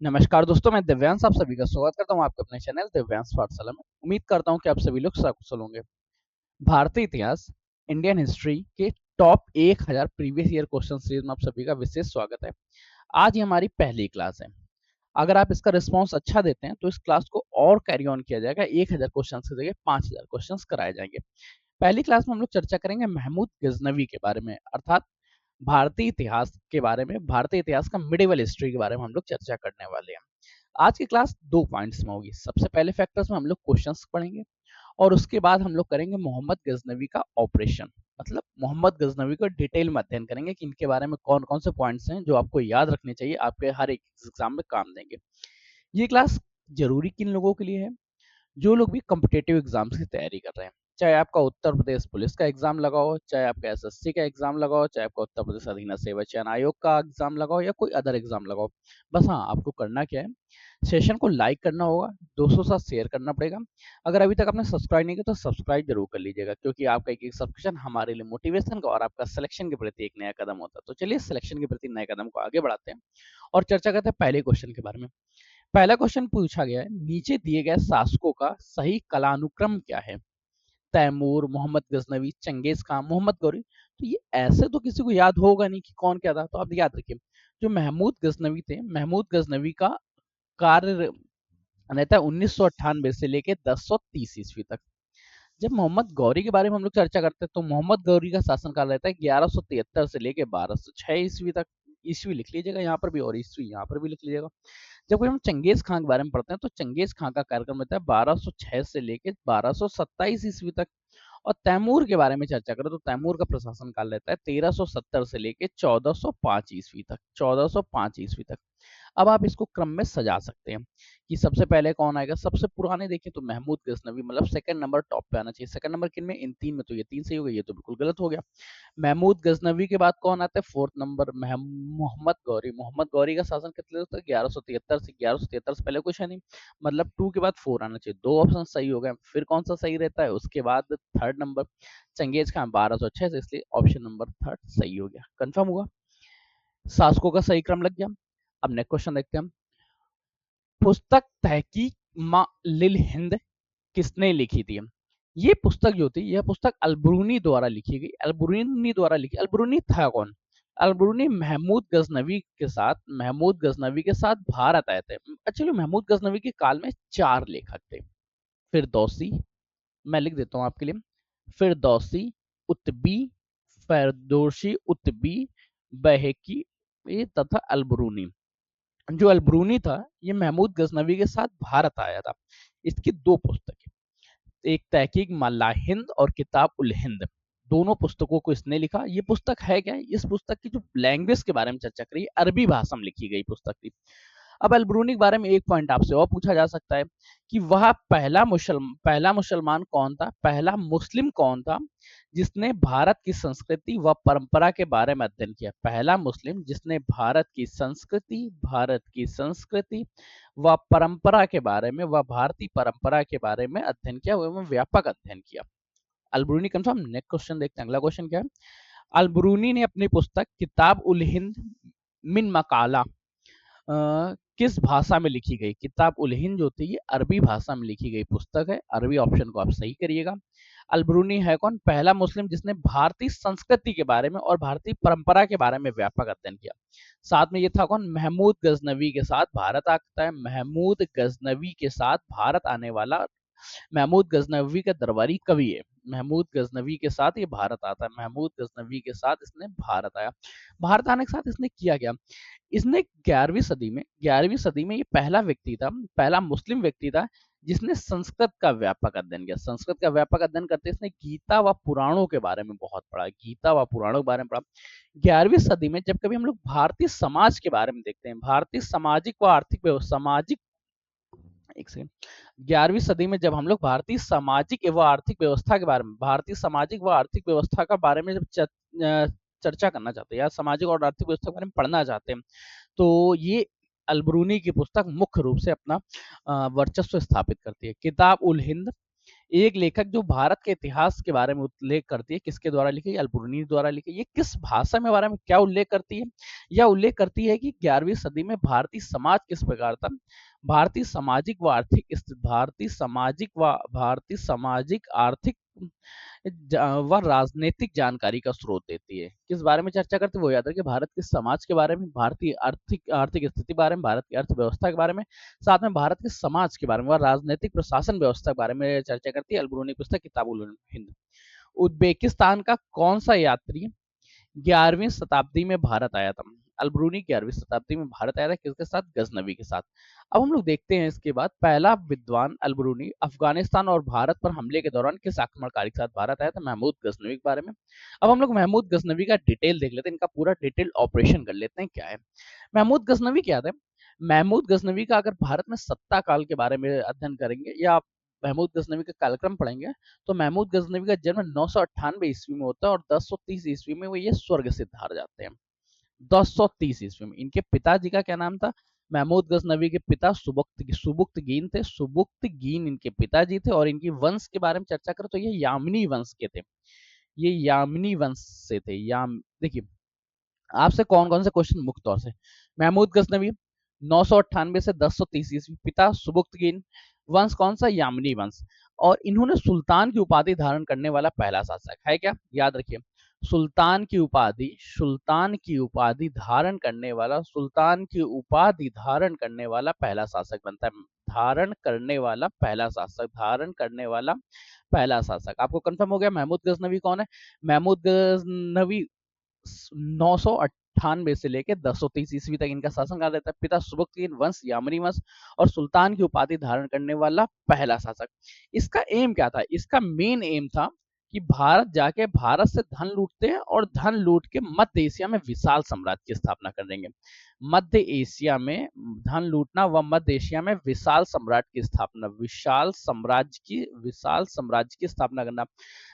नमस्कार दोस्तों, मैं दिव्यांश आप सभी का स्वागत करता हूं आपके अपने चैनल दिव्यांश पाठशाला में। उम्मीद करता हूं कि आप सभी लोग सकुशल होंगे। भारतीय इतिहास, इंडियन हिस्ट्री के top 1000 previous year question series में आप सभी का विशेष स्वागत है। आज ये हमारी पहली क्लास है। अगर आप इसका रिस्पांस अच्छा देते हैं तो इस क्लास को और कैरी ऑन किया जाएगा। 1000 क्वेश्चन की जगह 5000 क्वेश्चन कराए जाएंगे। पहली क्लास में हम लोग चर्चा करेंगे महमूद गजनवी के बारे में, अर्थात भारतीय इतिहास के बारे में, भारतीय इतिहास का मिडिवल हिस्ट्री के बारे में हम लोग चर्चा करने वाले हैं। आज की क्लास 2 पॉइंट्स में होगी। सबसे पहले फैक्टर्स में हम लोग क्वेश्चंस पढ़ेंगे और उसके बाद हम लोग करेंगे मोहम्मद गजनवी का ऑपरेशन, मतलब मोहम्मद गजनवी को डिटेल में अध्ययन करेंगे कि इनके बारे में कौन कौन से पॉइंट्स हैं जो आपको याद रखने चाहिए, आपके हर एक एग्जाम में काम देंगे। ये क्लास जरूरी किन लोगों के लिए है? जो लोग भी कॉम्पिटेटिव एग्जाम्स की तैयारी कर रहे हैं, चाहे आपका उत्तर प्रदेश पुलिस का एग्जाम लगा हो, चाहे आपका एसएससी का एग्जाम लगा हो, चाहे आपका उत्तर प्रदेश अधीन सेवा चयन आयोग का एग्जाम लगा हो या कोई अदर एग्जाम लगा हो। बस हाँ, आपको करना क्या है, सेशन को लाइक करना होगा, दोस्तों के साथ शेयर करना पड़ेगा। अगर अभी तक आपने सब्सक्राइब नहीं किया तो सब्सक्राइब जरूर कर लीजिएगा, क्योंकि आपका एक एक सब्सक्रिप्शन हमारे लिए मोटिवेशन का और आपका सिलेक्शन के प्रति एक नया कदम होता है। तो चलिए सिलेक्शन के प्रति नए कदम को आगे बढ़ाते हैं और चर्चा करते हैं पहले क्वेश्चन के बारे में। पहला क्वेश्चन पूछा गया है, नीचे दिए गए शासकों का सही कालानुक्रम क्या है? Taimur, Mohammad Ghaznavi, Genghis Khan, Mohammad Ghori. तो ये ऐसे तो किसी को याद होगा नहीं कि कौन क्या था, तो आप याद रखिए। जो महमूद गजनवी थे, महमूद गजनवी का कार्य रहता है 1998 से लेके 1030 ईस्वी तक। जब मोहम्मद गौरी के बारे में हम लोग चर्चा करते हैं तो मोहम्मद गौरी का शासनकाल रहता है 1173 से लेके 1206 ईस्वी तक। ईस्वी लिख लीजिएगा यहाँ पर भी और ईस्वी यहाँ पर भी लिख लीजिएगा। जब कोई हम चंगेज खान के बारे में पढ़ते हैं तो चंगेज खान का कार्यक्रम रहता है 1206 से लेके 1227 ईस्वी तक। और तैमूर के बारे में चर्चा करें तो तैमूर का प्रशासन काल रहता है 1370 से लेके 1405 ईस्वी तक, 1405 ईस्वी तक। अब आप इसको क्रम में सजा सकते हैं कि सबसे पहले कौन आएगा। सबसे पुराने देखें तो महमूद गजनवी, मतलब सेकंड नंबर टॉप पे आना चाहिए। सेकंड नंबर किन में? इन तीन में। तो ये तीन सही हो गया, ये तो बिल्कुल गलत हो गया। महमूद गजनवी के बाद कौन आता है फोर्थ नंबर? मोहम्मद गौरी। मोहम्मद गौरी का शासन कितने तक? 1173 से 1173 से पहले कुछ है नहीं, मतलब टू के बाद फोर आना चाहिए। दो ऑप्शन सही हो गए। फिर कौन सा सही रहता है उसके बाद? थर्ड नंबर चंगेज खान 1206 से, इसलिए ऑप्शन नंबर थर्ड सही हो गया। कंफर्म हुआ, शासकों का सही क्रम लग गया। अब नेक्स्ट क्वेश्चन देखते हैं हम। पुस्तक तहकीक मा लिल हिंद किसने लिखी थी? ये पुस्तक जो थी, यह पुस्तक अलबरूनी द्वारा लिखी गई। अलबरूनी द्वारा लिखी। अलबरूनी था कौन? अलबरूनी महमूद गजनवी के साथ, महमूद गजनवी के साथ भारत आए थे। एक्चुअली महमूद गजनवी के काल में चार लेखक थे। फिरदौसी, मैं लिख देता हूं आपके लिए, फिरदौसी, उत्बी, फरदोशी उत्बी, बहकी तथा अलबरूनी। जो अलबरूनी था ये महमूद गजनवी के साथ भारत आया था। इसकी दो पुस्तकें, एक तहकीक मल्ला हिंद और किताब उल हिंद, दोनों पुस्तकों को इसने लिखा। ये पुस्तक है क्या? इस पुस्तक की जो लैंग्वेज के बारे में चर्चा करी, अरबी भाषा में लिखी गई पुस्तक थी। अब अलबरूनी के बारे में एक पॉइंट आपसे और पूछा जा सकता है कि वह पहला मुसलमान कौन था, पहला मुस्लिम कौन था जिसने भारत की संस्कृति व परंपरा के बारे में अध्ययन किया? पहला मुस्लिम जिसने भारत की संस्कृति व परंपरा के बारे में, व भारतीय परंपरा के बारे में अध्ययन किया, वह व्यापक अध्ययन किया। अलबरूनी कंफर्म। नेक्स्ट क्वेश्चन देखते हैं। अगला क्वेश्चन क्या है? अलबरूनी ने अपनी पुस्तक किताब उल हिंद मिन मकाला किस भाषा में लिखी गई? किताब उल हिंद जो थी ये अरबी भाषा में लिखी गई पुस्तक है। अरबी ऑप्शन को आप सही करिएगा। अलबरूनी है कौन? पहला मुस्लिम जिसने भारतीय संस्कृति के बारे में और भारतीय परंपरा के बारे में व्यापक अध्ययन किया। साथ में ये था कौन? महमूद गजनवी के साथ भारत आता है। महमूद गजनवी के साथ भारत आने वाला महमूद गजनवी का दरबारी कवि है। महमूद गजनवी के साथ ये भारत आता है। महमूद गजनवी के साथ इसने भारत आया। भारत आने के साथ इसने किया क्या? इसने 11वीं सदी में ये पहला व्यक्ति था, पहला मुस्लिम व्यक्ति था जिसने संस्कृत का व्यापक अध्ययन किया। संस्कृत का व्यापक अध्ययन करते इसने गीता व पुराणों के बारे में बहुत पढ़ा। गीता व पुराणों के बारे में पढ़ा। 11वीं सदी में जब कभी हम लोग भारतीय समाज के बारे में देखते हैं, भारतीय सामाजिक व आर्थिक सामाजिक, एक सेकंड, 11वीं सदी में जब हम लोग भारतीय सामाजिक एवं आर्थिक व्यवस्था के बारे में, भारतीय सामाजिक व आर्थिक व्यवस्था का बारे में जब चर्चा करना चाहते हैं या सामाजिक और आर्थिक व्यवस्था के बारे में पढ़ना चाहते हैं, तो ये अलबरूनी की पुस्तक मुख्य रूप से अपना वर्चस्व स्थापित करती है। किताब उल हिंद एक लेखक जो भारत के इतिहास के बारे में उल्लेख करती है, किसके द्वारा लिखी? अल-बुरूनी द्वारा लिखी। ये किस भाषा में बारे में क्या उल्लेख करती है? यह उल्लेख करती है कि 11वीं सदी में भारतीय समाज किस प्रकार था। भारतीय सामाजिक आर्थिक व राजनीतिक जानकारी का स्रोत देती है। किस बारे में चर्चा करती है? वो याद रखिए, भारत के समाज के बारे में, भारतीय आर्थिक आर्थिक स्थिति के बारे में, भारत की अर्थव्यवस्था के बारे में, साथ में भारत के समाज के बारे में व राजनीतिक प्रशासन व्यवस्था के बारे में चर्चा करती है अल-बुरूनी पुस्तक किताबुल हिंद। उज्बेकिस्तान का कौन सा यात्री 11वीं शताब्दी में भारत आया था? अल-बुरूनी 11वीं शताब्दी में भारत आया था, किसके साथ? गजनवी के साथ। अब हम लोग देखते हैं इसके बाद, पहला विद्वान अल-बुरूनी अफगानिस्तान और भारत पर हमले के दौरान किस आक्रमणकारी के साथ भारत आया था? महमूद गजनवी के बारे में। अब हम लोग महमूद गजनवी का डिटेल देख लेते हैं, इनका पूरा डिटेल ऑपरेशन कर लेते हैं क्या है। महमूद गजनवी क्या था? महमूद गजनवी का अगर भारत में सत्ता काल के बारे में अध्ययन करेंगे या आप महमूद गजनवी का कालक्रम पढ़ेंगे, तो महमूद गजनवी का जन्म 998 ईस्वी में होता है और 1030 ईस्वी में वो ये स्वर्ग सिद्ध हार जाते हैं। 1030 ईस्वी में। इनके पिताजी का क्या नाम था? महमूद गजनवी के पिता सुबुक्तगीन थे। सुबुक्तगीन इनके पिताजी थे और इनकी वंश के बारे में चर्चा करें तो ये यामिनी वंश के थे। ये यामिनी वंश से थे। देखिए, आपसे कौन कौन से क्वेश्चन मुख्य तौर से, महमूद गजनवी 998 से 1030 ईस्वी, पिता सुबुक्तगीन, वंश कौन सा? यामिनी वंश। और इन्होंने सुल्तान की उपाधि धारण करने वाला पहला शासक है क्या? याद रखिए, सुल्तान की उपाधि धारण करने वाला पहला शासक बनता है। धारण करने वाला पहला शासक आपको कंफर्म हो गया। महमूद गजनवी कौन है? महमूद गजनवी 998 से लेकर 1030 ईस्वी तक इनका शासनकाल रहता है। पिता सुबुक्तगीन, वंश यामिनी वंश, और सुल्तान की उपाधि धारण करने वाला पहला शासक। इसका एम क्या था? इसका मेन एम था कि भारत जाके भारत से धन लूटते हैं और धन लूट के मध्य एशिया में विशाल साम्राज्य की स्थापना कर देंगे। मध्य एशिया में धन लूटना व मध्य एशिया में विशाल साम्राज्य की स्थापना करना।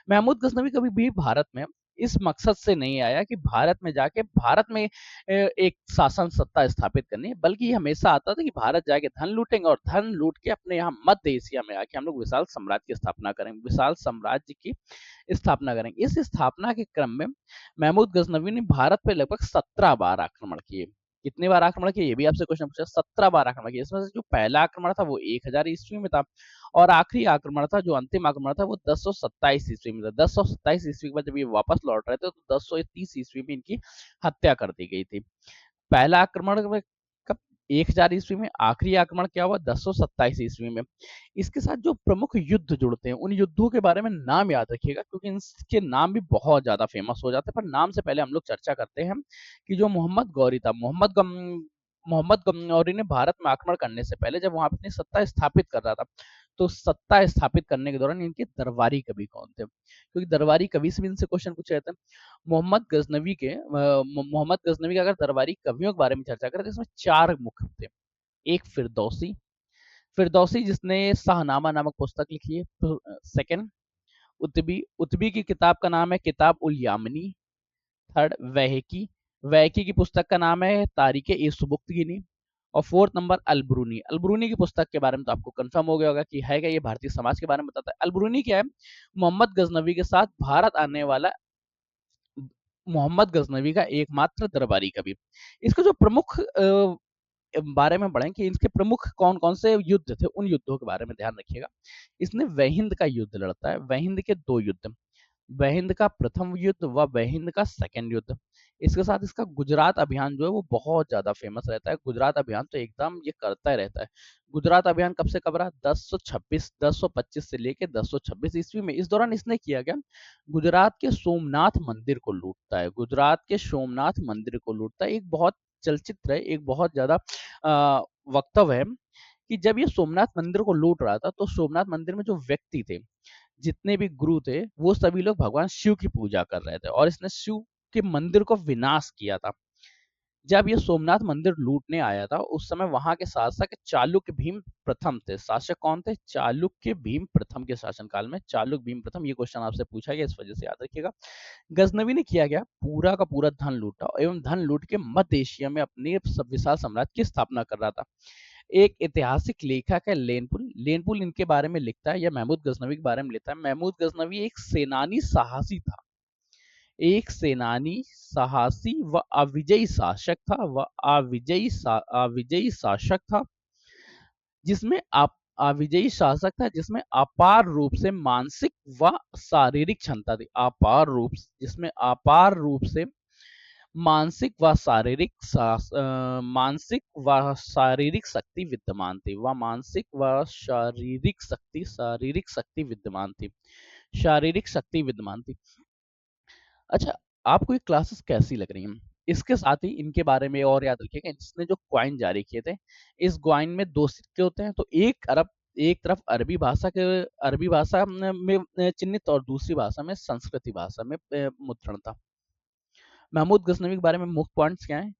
महमूद गजनवी कभी भी भारत में इस मकसद से नहीं आया कि भारत में जाके भारत में एक शासन सत्ता स्थापित करनी है, बल्कि ये हमेशा आता था कि भारत जाके धन लूटेंगे और धन लूट के अपने यहाँ मध्य एशिया में आके हम लोग विशाल साम्राज्य की स्थापना करेंगे। इस स्थापना के क्रम में महमूद गजनवी ने भारत पे लगभग 17 बार आक्रमण किए। कितनी बार आक्रमण किए? ये भी आपसे क्वेश्चन पूछा। 17 बार आक्रमण किए। इसमें से जो पहला आक्रमण था वो 1000 ईस्वी में था और आखिरी आक्रमण था, जो अंतिम आक्रमण था, वो 1027 ईस्वी में था। 1027 ईस्वी के बाद जब ये वापस लौट रहे थे तो 1030 ईस्वी में इनकी हत्या कर दी गई थी। पहला आक्रमण कब? 1000 ईस्वी में। आखिरी आक्रमण क्या हुआ? 1027 ईस्वी में। इसके साथ जो प्रमुख युद्ध जुड़ते हैं, उन युद्धों के बारे में नाम याद रखिएगा, क्योंकि इनके नाम भी बहुत ज्यादा फेमस हो जाते हैं। पर नाम से पहले हम लोग चर्चा करते हैं कि जो मोहम्मद गौरी ने भारत में आक्रमण करने से पहले जब वहां अपनी सत्ता स्थापित कर रहा था, तो सत्ता स्थापित करने के दौरान इनके दरबारी कवि कौन थे? क्योंकि दरबारी कवि से भी इनसे क्वेश्चन पूछे जाते हैं। मोहम्मद गजनवी के अगर दरबारी कवियों के बारे में चर्चा करें तो इसमें 4 मुख्य थे। एक फिरदौसी जिसने शाहनामा नामक पुस्तक लिखी है। सेकंड, उतबी की किताब का नाम है किताब उल यामिनी। थर्ड, वहकी की पुस्तक का नाम है तारीख ए सुबुक्तगिनी। और फोर्थ नंबर, अल-बुरूनी की पुस्तक के बारे में तो आपको कंफर्म हो गया होगा कि है क्या, ये भारतीय समाज के बारे में बताता है। अल-बुरूनी क्या है? मोहम्मद गजनवी के साथ भारत आने वाला मोहम्मद गजनवी का एकमात्र दरबारी कवि। इसका जो प्रमुख बारे में पढ़ें कि इनके प्रमुख कौन कौन से युद्ध थे, उन युद्धों के बारे में ध्यान रखिएगा। इसने वहिंद का युद्ध लड़ता है। वहिंद के 2 युद्ध, वहिंद का प्रथम युद्ध व वहिंद का सेकंड युद्ध। इसके साथ इसका गुजरात अभियान जो है वो बहुत ज्यादा फेमस रहता है। गुजरात अभियान तो एकदम ये करता ही रहता है। गुजरात अभियान कब से कब रहा? 1025 से लेके 1026 ईस्वी में। इस दौरान इसने किया क्या? गुजरात के सोमनाथ मंदिर को लूटता है। एक बहुत चलचित्र है, एक बहुत ज्यादा वक्तव्य है कि जब ये सोमनाथ मंदिर को लूट रहा था तो सोमनाथ मंदिर में जो व्यक्ति थे, जितने भी गुरु थे, वो सभी लोग भगवान शिव की पूजा कर रहे थे और इसने शिव के मंदिर को विनाश किया था। जब ये सोमनाथ मंदिर लूटने आया था उस समय वहां के शासक चालुक्य भीम प्रथम थे। शासक कौन थे? चालुक्य भीम प्रथम के शासनकाल में चालुक्य भीम प्रथम। ये क्वेश्चन आपसे पूछा गया, इस वजह से याद रखिएगा। गजनवी ने किया गया, पूरा का पूरा धन लूटा एवं धन लूट के मध्य एशिया में अपने विशाल साम्राज्य की स्थापना कर रहा था। एक ऐतिहासिक लेखक है लेनपुल। लेनपुल इनके बारे में लिखता है या महमूद गजनवी के बारे में लिखता है। महमूद गजनवी एक सेनानी साहसी था, एक सेनानी साहसी व अविजयी शासक था, अविजयी शासक था, जिसमें आप अविजयी शासक था जिसमें अपार रूप से मानसिक व शारीरिक क्षमता थी, अपार रूप जिसमें अपार रूप से मानसिक व शारीरिक मानसिक व शारीरिक शक्ति विद्यमान थी, व मानसिक व शारीरिक शक्ति विद्यमान थी, शारीरिक शक्ति विद्यमान थी। अच्छा, आपको ये क्लासेस कैसी लग रही हैं? इसके साथ ही इनके बारे में और याद रखिएगा, इसने जो कॉइन जारी किए थे, इस कॉइन में 2 सिक्के होते हैं, तो एक तरफ अरबी भाषा में चिह्नित और दूसरी भाषा में संस्कृति भाषा में मुद्रण था। महमूद गजनवी के बारे में मुख्य पॉइंट्स क्या हैं?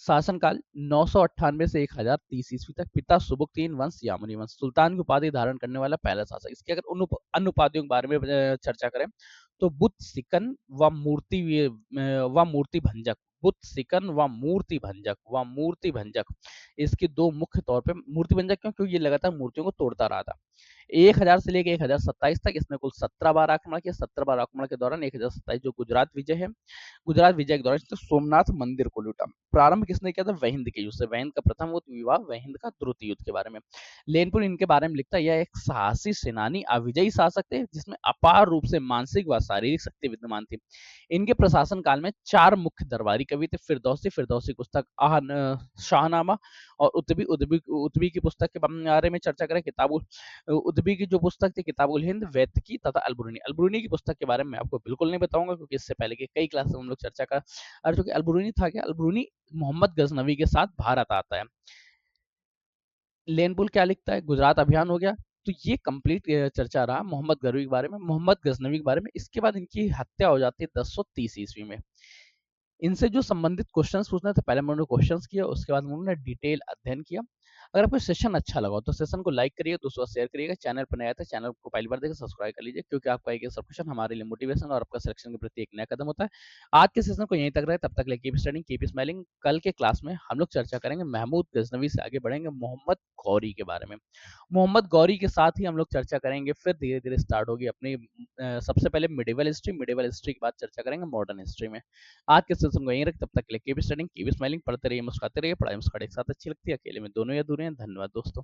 शासनकाल 998 से 1030 ईस्वी तक, पिता सुबुक्तीन वंश यामुनी वंश, सुल्तान की उपाधि धारण करने वाला पहला शासक। इसके अगर अन्य उपाधियों के बारे में चर्चा करें तो बुद्ध सिकन व मूर्ति भंजक, बुद्ध सिकन व मूर्ति भंजक, इसकी दो मुख्य तौर पे मूर्ति भंजक क्यों? क्योंकि ये लगातार मूर्तियों को तोड़ता रहा था। 1000 से लेकर 1027 तक इसने कुल 17 बार आक्रमण किया। 17 बार आक्रमण के दौरान 1027 जो गुजरात विजय है, गुजरात विजय के दौरान इसने सोमनाथ मंदिर को लूटा। प्रारंभ किसने किया था? वहिंद के युद्ध से। वहिंद का प्रथम विवाह वहिंद का द्वितीय युद्ध के बारे में। लेनपुर इनके बारे में लिखता है, यह एक साहसी सेनानी अविजयी शासक थे जिसमें अपार रूप से मानसिक व शारीरिक शक्ति विद्यमान थी। इनके प्रशासन काल में 4 मुख्य दरबारी कवि थे। फिरदौसी की पुस्तक शाहनामा और उतबी की पुस्तक के बारे में चर्चा करें, उतबी की जो पुस्तक थी किताबुल हिंद, वैतकी तथा अलबरूनी। अलबरूनी की पुस्तक के बारे में आपको बिल्कुल नहीं बताऊंगा क्योंकि इससे पहले के कई क्लास में हम लोग चर्चा कर चुके। अलबरूनी था क्या? अलबरूनी मोहम्मद गजनवी के साथ भारत आता है। लेनपुल क्या लिखता है? गुजरात अभियान हो गया। तो ये कंप्लीट चर्चा रहा मोहम्मद गजनवी के बारे में, मोहम्मद गजनवी के बारे में। इसके बाद इनकी हत्या हो जाती है 1030 ईस्वी में। इनसे जो संबंधित क्वेश्चंस पूछने थे, पहले मैंने क्वेश्चंस किया, उसके बाद उन्होंने डिटेल अध्ययन किया। अगर आपको सेशन अच्छा लगा तो सेशन को लाइक करिए, दोस्तों शेयर करिएगा। चैनल पर नया था, चैनल को पहली बार देखिए सब्सक्राइब कर लीजिए, क्योंकि आपका एक सब क्वेश्चन हमारे लिए मोटिवेशन और आपका सिलेक्शन के प्रति एक नया कदम होता है। आज के सेशन को यहीं तक रहे, तब तक लिए कीप स्टडिंग, कीप स्माइलिंग। कल के क्लास में हम लोग चर्चा करेंगे महमूद गजनवी से आगे बढ़ेंगे मोहम्मद गौरी के बारे में। मोहम्मद गौरी के साथ ही हम लोग चर्चा करेंगे, फिर धीरे धीरे स्टार्ट होगी अपनी सबसे पहले मिडिवल हिस्ट्री के बाद चर्चा करेंगे मॉडर्न हिस्ट्री में। आज के सेशन को यहीं रख, तब तक के लिए कीप स्टडिंग, कीप स्माइलिंग। पढ़ते रहिए, मुस्कुराते रहिए। पढ़ाई मुस्कुराहट एक साथ अच्छी लगती है, अकेले में दोनों ही अधूरे हैं। धन्यवाद दोस्तों।